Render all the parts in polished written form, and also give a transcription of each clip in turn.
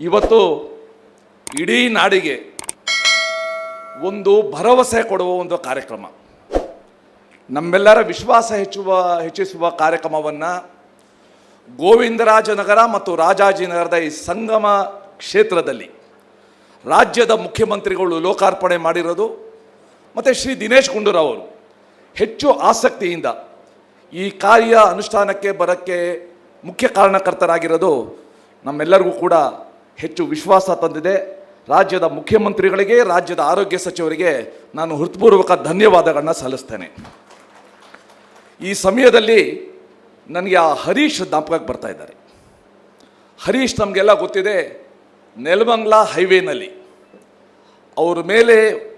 ಇವತ್ತು ಇಡೀ ನಾಡಿಗೆ ಒಂದು ಭರವಸೆ ಕೊಡುವ ಒಂದು ಕಾರ್ಯಕ್ರಮ, ನಮ್ಮೆಲ್ಲರ ವಿಶ್ವಾಸ ಹೆಚ್ಚಿಸುವ ಕಾರ್ಯಕ್ರಮವನ್ನು ಗೋವಿಂದರಾಜನಗರ ಮತ್ತು ರಾಜಾಜಿನಗರದ ಈ ಸಂಗಮ ಕ್ಷೇತ್ರದಲ್ಲಿ ರಾಜ್ಯದ ಮುಖ್ಯಮಂತ್ರಿಗಳು ಲೋಕಾರ್ಪಣೆ ಮಾಡಿರೋದು ಮತ್ತು ಶ್ರೀ ದಿನೇಶ್ ಗುಂಡೂರಾವ್ ಅವರು ಹೆಚ್ಚು ಆಸಕ್ತಿಯಿಂದ ಈ ಕಾರ್ಯ ಅನುಷ್ಠಾನಕ್ಕೆ ಬರೋಕ್ಕೆ ಮುಖ್ಯ ಕಾರಣಕರ್ತರಾಗಿರೋದು ನಮ್ಮೆಲ್ಲರಿಗೂ ಕೂಡ ಹೆಚ್ಚು ವಿಶ್ವಾಸ ತಂದಿದೆ. ರಾಜ್ಯದ ಮುಖ್ಯಮಂತ್ರಿಗಳಿಗೆ, ರಾಜ್ಯದ ಆರೋಗ್ಯ ಸಚಿವರಿಗೆ ನಾನು ಹೃತ್ಪೂರ್ವಕ ಧನ್ಯವಾದಗಳನ್ನ ಸಲ್ಲಿಸ್ತೇನೆ. ಈ ಸಮಯದಲ್ಲಿ ನನಗೆ ಆ ಹರೀಶ್ ಜ್ಞಾಪಕಕ್ಕೆ ಬರ್ತಾ ಇದ್ದಾರೆ. ಹರೀಶ್ ನಮಗೆಲ್ಲ ಗೊತ್ತಿದೆ, ನೆಲಮಂಗಲ ಹೈವೇನಲ್ಲಿ ಅವ್ರ ಮೇಲೆ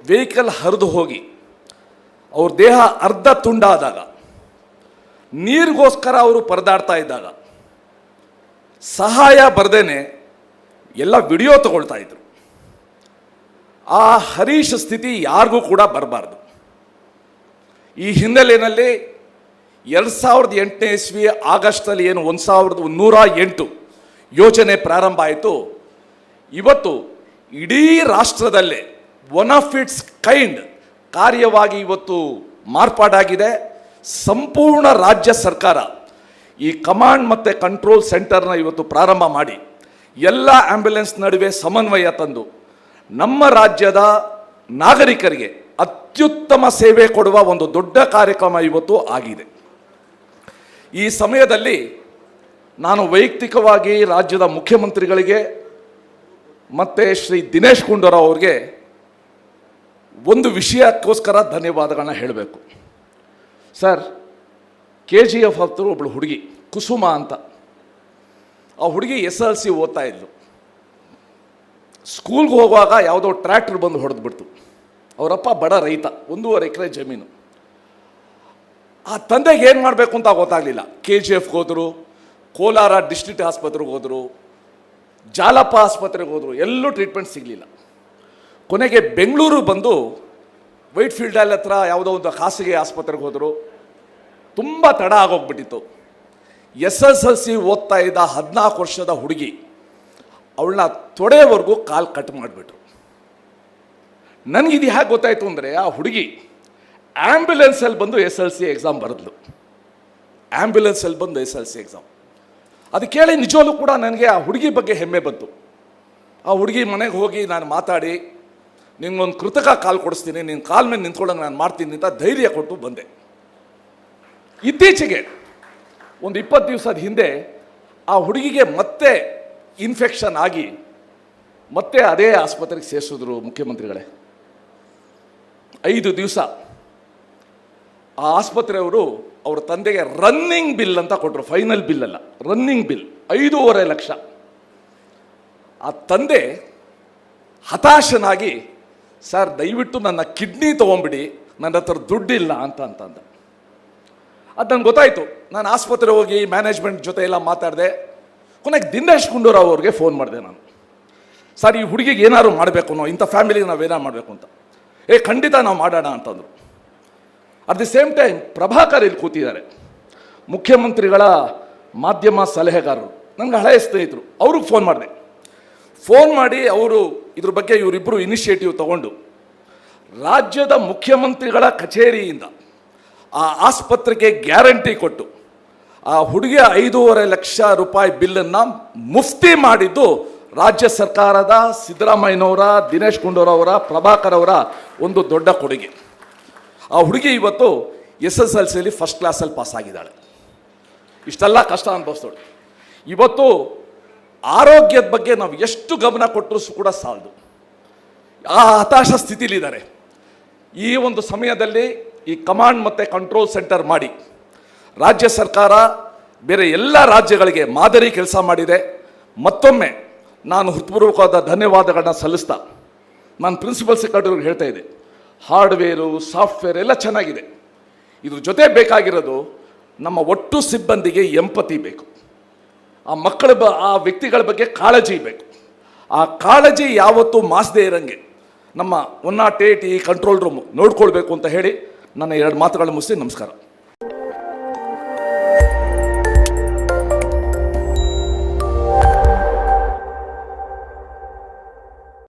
ವೆಹಿಕಲ್ ಹರಿದು ಹೋಗಿ ಅವ್ರ ದೇಹ ಅರ್ಧ ತುಂಡಾದಾಗ, ನೀರಿಗೋಸ್ಕರ ಅವರು ಪರದಾಡ್ತಾ ಇದ್ದಾಗ ಸಹಾಯ ಬರ್ದೇನೆ ಎಲ್ಲ ವಿಡಿಯೋ ತಗೊಳ್ತಾ ಇದ್ರು. ಆ ಹರೀಶ್ ಸ್ಥಿತಿ ಯಾರಿಗೂ ಕೂಡ ಬರಬಾರ್ದು. ಈ ಹಿನ್ನೆಲೆಯಲ್ಲಿ 2008ನೇ ಇಸ್ವಿ ಆಗಸ್ಟಲ್ಲಿ ಏನು 1108 ಯೋಜನೆ ಪ್ರಾರಂಭ ಆಯಿತು. ಇವತ್ತು ಇಡೀ ರಾಷ್ಟ್ರದಲ್ಲೇ ಒನ್ ಆಫ್ ಇಟ್ಸ್ ಕೈಂಡ್ ಕಾರ್ಯವಾಗಿ ಇವತ್ತು ಮಾರ್ಪಾಡಾಗಿದೆ. ಸಂಪೂರ್ಣ ರಾಜ್ಯ ಸರ್ಕಾರ ಈ ಕಮಾಂಡ್ ಮತ್ತು ಕಂಟ್ರೋಲ್ ಸೆಂಟರ್ನ ಇವತ್ತು ಪ್ರಾರಂಭ ಮಾಡಿ ಎಲ್ಲ ಆಂಬ್ಯುಲೆನ್ಸ್ ನಡುವೆ ಸಮನ್ವಯ ತಂದು ನಮ್ಮ ರಾಜ್ಯದ ನಾಗರಿಕರಿಗೆ ಅತ್ಯುತ್ತಮ ಸೇವೆ ಕೊಡುವ ಒಂದು ದೊಡ್ಡ ಕಾರ್ಯಕ್ರಮ ಇವತ್ತು ಆಗಿದೆ. ಈ ಸಮಯದಲ್ಲಿ ನಾನು ವೈಯಕ್ತಿಕವಾಗಿ ರಾಜ್ಯದ ಮುಖ್ಯಮಂತ್ರಿಗಳಿಗೆ ಮತ್ತು ಶ್ರೀ ದಿನೇಶ್ ಗುಂಡೂರಾವ್ ಅವ್ರಿಗೆ ಒಂದು ವಿಷಯಕ್ಕೋಸ್ಕರ ಧನ್ಯವಾದಗಳನ್ನ ಹೇಳಬೇಕು. ಸರ್, KGF ಹತ್ರ ಒಬ್ಬಳು ಹುಡುಗಿ ಕುಸುಮ ಅಂತ, ಆ ಹುಡುಗಿ SLC ಓದ್ತಾ ಇದ್ಲು. ಸ್ಕೂಲ್ಗೆ ಹೋಗುವಾಗ ಯಾವುದೋ ಟ್ರ್ಯಾಕ್ಟರ್ ಬಂದು ಹೊಡೆದ್ಬಿಡ್ತು. ಅವರಪ್ಪ ಬಡ ರೈತ, 1.5 ಎಕರೆ ಜಮೀನು. ಆ ತಂದೆಗೆ ಏನು ಮಾಡಬೇಕು ಅಂತ ಗೊತ್ತಾಗಲಿಲ್ಲ. KGFಗೆ ಹೋದರು, ಕೋಲಾರ ಡಿಸ್ಟ್ರಿಕ್ಟ್ ಆಸ್ಪತ್ರೆಗೆ ಹೋದರು, ಜಾಲಪ್ಪ ಆಸ್ಪತ್ರೆಗೆ ಹೋದರು, ಎಲ್ಲೂ ಟ್ರೀಟ್ಮೆಂಟ್ ಸಿಗಲಿಲ್ಲ. ಕೊನೆಗೆ ಬೆಂಗಳೂರು ಬಂದು ವೈಟ್ ಫೀಲ್ಡಲ್ಲಿ ಹತ್ರ ಯಾವುದೋ ಒಂದು ಖಾಸಗಿ ಆಸ್ಪತ್ರೆಗೆ ಹೋದರು. ತುಂಬ ತಡ ಆಗೋಗ್ಬಿಟ್ಟಿತ್ತು. SSLC ಓದ್ತಾ ಇದ್ದ 14 ವರ್ಷದ ಹುಡುಗಿ, ಅವಳನ್ನ ತೊಡೆಯವರೆಗೂ ಕಾಲು ಕಟ್ ಮಾಡಿಬಿಟ್ರು. ನನಗಿದು ಹೇಗೆ ಗೊತ್ತಾಯಿತು ಅಂದರೆ, ಆ ಹುಡುಗಿ ಆ್ಯಂಬ್ಯುಲೆನ್ಸಲ್ಲಿ ಬಂದು SLC ಎಕ್ಸಾಮ್ ಬರೆದ್ಲು. ಆ್ಯಂಬ್ಯುಲೆನ್ಸಲ್ಲಿ ಬಂದು SLC ಎಕ್ಸಾಮ್. ಅದು ಕೇಳಿ ನಿಜವಾಗ್ಲೂ ಕೂಡ ನನಗೆ ಆ ಹುಡುಗಿ ಬಗ್ಗೆ ಹೆಮ್ಮೆ ಬಂತು. ಆ ಹುಡುಗಿ ಮನೆಗೆ ಹೋಗಿ ನಾನು ಮಾತಾಡಿ, ನಿನಗೊಂದು ಕೃತಕ ಕಾಲು ಕೊಡಿಸ್ತೀನಿ, ನಿನ್ನ ಕಾಲ ಮೇಲೆ ನಿಂತ್ಕೊಳ್ಳೋಂಗೆ ನಾನು ಮಾಡ್ತೀನಿ ಅಂತ ಧೈರ್ಯ ಕೊಟ್ಟು ಬಂದೆ. ಇತ್ತೀಚೆಗೆ ಒಂದು 20 ದಿವಸದ ಹಿಂದೆ ಆ ಹುಡುಗಿಗೆ ಮತ್ತೆ ಇನ್ಫೆಕ್ಷನ್ ಆಗಿ ಮತ್ತೆ ಅದೇ ಆಸ್ಪತ್ರೆಗೆ ಸೇರಿಸಿದ್ರು ಮುಖ್ಯಮಂತ್ರಿಗಳೇ. 5 ದಿವಸ ಆ ಆಸ್ಪತ್ರೆಯವರು ಅವ್ರ ತಂದೆಗೆ ರನ್ನಿಂಗ್ ಬಿಲ್ ಅಂತ ಕೊಟ್ಟರು. ಫೈನಲ್ ಬಿಲ್ ಅಲ್ಲ, ರನ್ನಿಂಗ್ ಬಿಲ್ 5.5 ಲಕ್ಷ. ಆ ತಂದೆ ಹತಾಶನಾಗಿ, ಸರ್ ದಯವಿಟ್ಟು ನನ್ನ ಕಿಡ್ನಿ ತೊಗೊಂಬಿಡಿ, ನನ್ನ ಹತ್ರ ದುಡ್ಡಿಲ್ಲ ಅಂತಂದ. ಅದು ನನಗೆ ಗೊತ್ತಾಯಿತು. ನಾನು ಆಸ್ಪತ್ರೆ ಹೋಗಿ ಮ್ಯಾನೇಜ್ಮೆಂಟ್ ಜೊತೆ ಎಲ್ಲ ಮಾತಾಡಿದೆ. ಕೊನೆಗೆ ದಿನೇಶ್ ಗುಂಡೂರಾವ್ ಅವ್ರಿಗೆ ಫೋನ್ ಮಾಡಿದೆ ನಾನು. ಸರ್, ಈ ಹುಡುಗಿಗೆ ಏನಾದ್ರು ಮಾಡಬೇಕು, ನಾವು ಇಂಥ ಫ್ಯಾಮಿಲಿಗೆ ನಾವೇನಾರು ಮಾಡಬೇಕು ಅಂತ. ಖಂಡಿತ ನಾವು ಮಾಡೋಣ ಅಂತಂದರು. At the same time Prabhakar ಇಲ್ಲಿ ಕೂತಿದ್ದಾರೆ, ಮುಖ್ಯಮಂತ್ರಿಗಳ ಮಾಧ್ಯಮ ಸಲಹೆಗಾರರು, ನನಗೆ ಹಳೆಯ ಸ್ನೇಹಿತರು. ಅವ್ರಿಗೆ ಫೋನ್ ಮಾಡಿದೆ. ಫೋನ್ ಮಾಡಿ ಅವರು ಇದ್ರ ಬಗ್ಗೆ ಇವರಿಬ್ಬರು ಇನಿಷಿಯೇಟಿವ್ ತಗೊಂಡು ರಾಜ್ಯದ ಮುಖ್ಯಮಂತ್ರಿಗಳ ಕಚೇರಿಯಿಂದ ಆ ಆಸ್ಪತ್ರೆಗೆ ಗ್ಯಾರಂಟಿ ಕೊಟ್ಟು ಆ ಹುಡುಗಿಯ 5.5 ಲಕ್ಷ ರೂಪಾಯಿ ಬಿಲ್ಲನ್ನು ಮುಫ್ತಿ ಮಾಡಿದ್ದು ರಾಜ್ಯ ಸರ್ಕಾರದ ಸಿದ್ದರಾಮಯ್ಯನವರ, ದಿನೇಶ್ ಗುಂಡೂರಾವ್ ಅವರ, ಪ್ರಭಾಕರ್ ಅವರ ಒಂದು ದೊಡ್ಡ ಕೊಡುಗೆ. ಆ ಹುಡುಗಿ ಇವತ್ತು SSLCಯಲ್ಲಿ ಫಸ್ಟ್ ಕ್ಲಾಸಲ್ಲಿ ಪಾಸ್ ಆಗಿದ್ದಾಳೆ. ಇಷ್ಟೆಲ್ಲ ಕಷ್ಟ ಅನುಭವಿಸ್ತೋಳು. ಇವತ್ತು ಆರೋಗ್ಯದ ಬಗ್ಗೆ ನಾವು ಎಷ್ಟು ಗಮನ ಕೊಟ್ಟರೂ ಕೂಡ ಸಾಲದು. ಆ ಹತಾಶ ಸ್ಥಿತಿಲಿದ್ದಾರೆ. ಈ ಒಂದು ಸಮಯದಲ್ಲಿ ಈ ಕಮಾಂಡ್ ಮತ್ತು ಕಂಟ್ರೋಲ್ ಸೆಂಟರ್ ಮಾಡಿ ರಾಜ್ಯ ಸರ್ಕಾರ ಬೇರೆ ಎಲ್ಲ ರಾಜ್ಯಗಳಿಗೆ ಮಾದರಿ ಕೆಲಸ ಮಾಡಿದೆ. ಮತ್ತೊಮ್ಮೆ ನಾನು ಹೃತ್ಪೂರ್ವಕವಾದ ಧನ್ಯವಾದಗಳನ್ನ ಸಲ್ಲಿಸ್ತಾ, ನಾನು ಪ್ರಿನ್ಸಿಪಲ್ ಸೆಕ್ರೆಟರಿಗೆ ಹೇಳ್ತಾ ಇದ್ದೆ, ಹಾರ್ಡ್ವೇರು ಸಾಫ್ಟ್ವೇರ್ ಎಲ್ಲ ಚೆನ್ನಾಗಿದೆ, ಇದ್ರ ಜೊತೆ ಬೇಕಾಗಿರೋದು ನಮ್ಮ ಒಟ್ಟು ಸಿಬ್ಬಂದಿಗೆ ಎಂಪತಿ ಬೇಕು. ಆ ಆ ವ್ಯಕ್ತಿಗಳ ಬಗ್ಗೆ ಕಾಳಜಿ ಬೇಕು. ಆ ಕಾಳಜಿ ಯಾವತ್ತೂ ಮಾಸದೇ ಇರಂಗೆ ನಮ್ಮ 108 ಈ ಕಂಟ್ರೋಲ್ ರೂಮ್ ನೋಡ್ಕೊಳ್ಬೇಕು ಅಂತ ಹೇಳಿ ನನ್ನ 2 ಮಾತುಗಳನ್ನು ಮುಗಿಸಿ ನಮಸ್ಕಾರ.